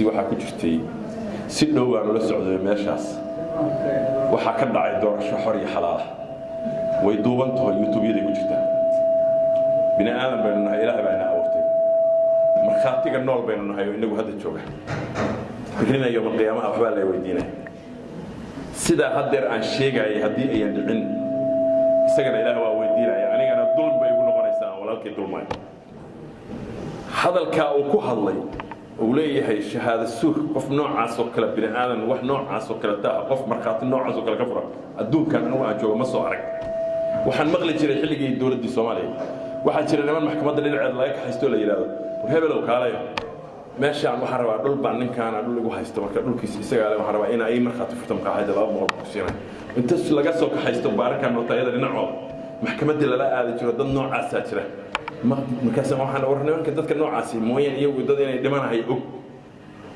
waxa ku jirtay si dhow aan la socday meeshaas waxa ka dhacay doorasho xor iyo xalaal way duubantahay YouTube-yada ku jirta bini aadam baynu nahay ilaahay baa ina abuurtay markhaatiga nool baynu nahay inagu hadda jooga fikrina iyo qiyaamaha waxba la weydiinay sida haddeer aan sheegay haddii ay dhicin isagana ilaahay waa weydiinaya anigana dulm bay igu noqonaysaa walaalkay dulmay hadalka uu ku hadlay وليه شهادة سوق قف نوع عاصو كلا بني آدم وح نوع عاصو كلا تا قف مرخات نوع عاصو كلا كفرة الدون كان أنواع جو مصو عرق وحن مغلي جري حلقي الدولة دي الصومالية واحد جري لما المحكمة اللي عاد لايك حيستول يلاده وهبل وكاليه ماشي عن محاربة دول بعدين كان دول جو حيستول كدول كيس يسقى على محاربة إن أي مرخات فتم قاعدة لا أبغى بكسينا أنت لقى سوق حيستول بارك عن نطايا اللي نعوض محكمة اللي لا هذا جري ضمن نوع عساكرة markaas waxaan warnaankii dadka noocaas mooyeen iyagu dad inay dhimanahay og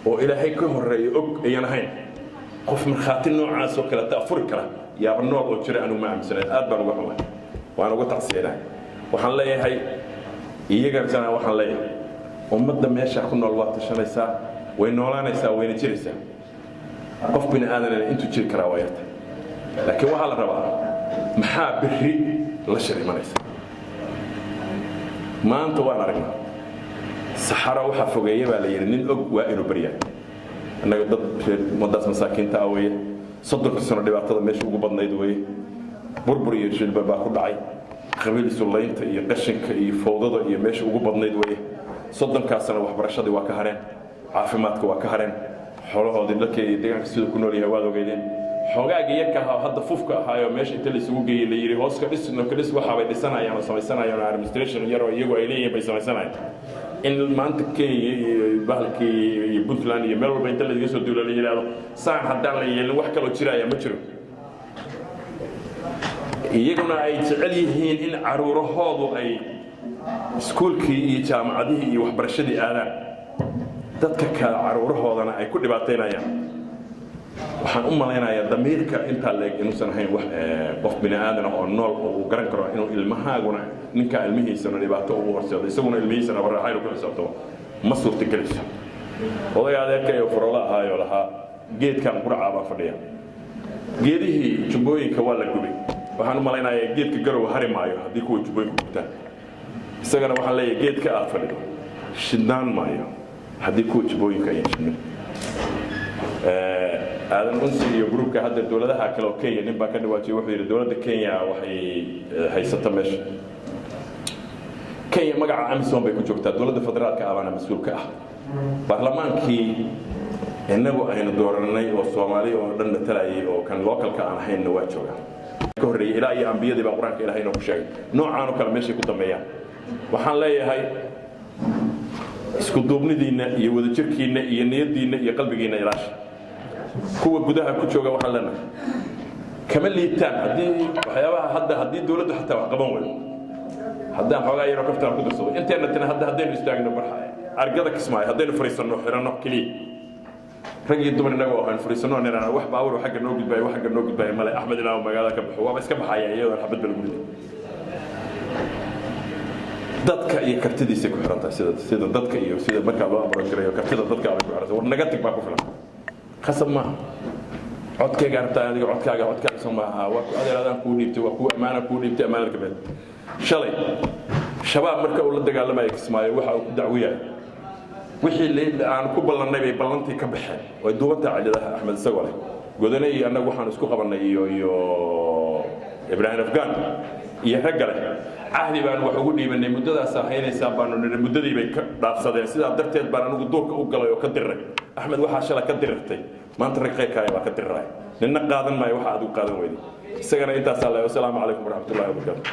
oo ilaahay ka horeeyo og ayaan ahayn qof marxaati noocaas oo kala taafur kara yaab nooc oo jira anu ma aaminsanay aad baan uga xumahay waan uga tacsiinay waxaan leeyahay iyaga sana waxaan leeyahay ummadda meesha ku nool waa tashanaysaa way noolaanaysaa wayna jiraysaa qof bini aadan intuu jiri kara waa yarta laakiin waxa la rabaa maxaa biri la sharimanaysa ما أنت وأنا رجنا سحرة وحفوجية ولا يرنين أج وإنه بريء أنا قد مدة مساكين تأويه صدق السنة اللي بعتها مش وجبنا يدويه بربري يشيل بباخد عي خميل سولين يقشنك يفوضه يمشي وجبنا يدويه صدق كاسنا وحبرشة دي وكهرين عافماتك وكهرين حوله هذي لك يديك سيد كنوا ليه وادو جيدين حاجة جيك هذا فوفك هاي ماشي تلي سوق جي اللي يريهوس كريس إنه كريس وحاول يسنا يعني سوي سنة يعني administration يجوا إليه بيسوي سنة إن المنطق بالك يبطلان يمروا بين تلي يسوي دولة اللي يلاقوا ساعة حدا اللي الواحد كله تشرا يا مشرو يجونا أي تعليهين إن عروره هذا أي سكول كي يجامع هذه وحبرشدي أنا تذكر عروره هذا أنا أي كل بعتنا يعني waxaan u maleynayaa damiirka inta leeg inuusan ahayn wax qof bini aadan oo nool oo garan karo inuu ilmahaaguna ninka ilmihiisana dhibaato ugu horseedo isaguna ilmihiisana baraaxayl ku xisabto ma suurtagelayso odayadeeka iyo furolaha ayo laha geedkan quracaa baa fadhiya geedihii jubooyinka waa la gubay waxaan u maleynayaa geedka garow hari maayo haddii kuwa jubooyinka gubtaan isagana waxaan leeyahay geedka aad fadhido shidnaan maayo haddii kuwa jubooyinka ay shidnaan هذا المنسي يجروب كهذا الدولة ده هكلا كينيا نبى كده واجي واحد الدولة كينيا وهي ستمش كينيا ما قاعد أمسون بيكون شوكتا الدولة فدرات كأبانا مسؤول كأح برلمان كي إنه هنا دورنا والصومالي ورنا تلاقي وكان لوكال كأنا حين نواجهه كهري إلى أي أنبياء دي بقران إلى هنا بشيء نوع عنه كلام ماشي كنت مياه وحن لا هاي اسكودوبني دينا يود تركينا ينير دينا يقلب جينا يراش كوا جودها كتشوجا وحلنا كمان اللي يتام هدي وحياة هدي دولة حتى قبضوا هدا حاجة يركبتها كده سوي أنت أنا هدين نستعجل برحة أرجعك اسمعي هدين فريسانو حرنا كلي رجع يدوم النجوا هن فريسانو أنا واحد باور وحاجة نوجد باي وحاجة نوجد باي ملا أحمد الله ومجالك بحوا بس كم حياة يا حبيت بالمولد dadka iyo kartidiisa ku xirantahay sida dadka iyo sida marka loo amro jiray kartida dadka ay ku xirantahay war negative baa ku filan khasab ma codkayga artaa adiga codkaaga Soomaaliya waa ku adeeradan ku dhiibtay waa ku amaana ku dhiibtay amaana gabeed shalay shabaab marka uu la dagaalamay Kismaayo waxa uu ku dacwiyay wixii aan ku ballanay bay ballantii ka baxeen way duubanta Calidaha Axmed Sagole godanay anagu waxaan isku qabanay iyo Ibrahim Afgan iyo ragale ahli baan wax ugu dhiibanay muddadaas ahaynaysa baan muddadii bay ka dhaafsadeen sida darteed baan anigu doorka u galay oo ka diray Axmed waxa shala ka dirtay maanta raqaykaay baa ka diray ninna qaadan maayo waxa aad u qaadan weyday isagana intaas Allah wa salaamu alaykum wa rahmatullahi wa barakatuh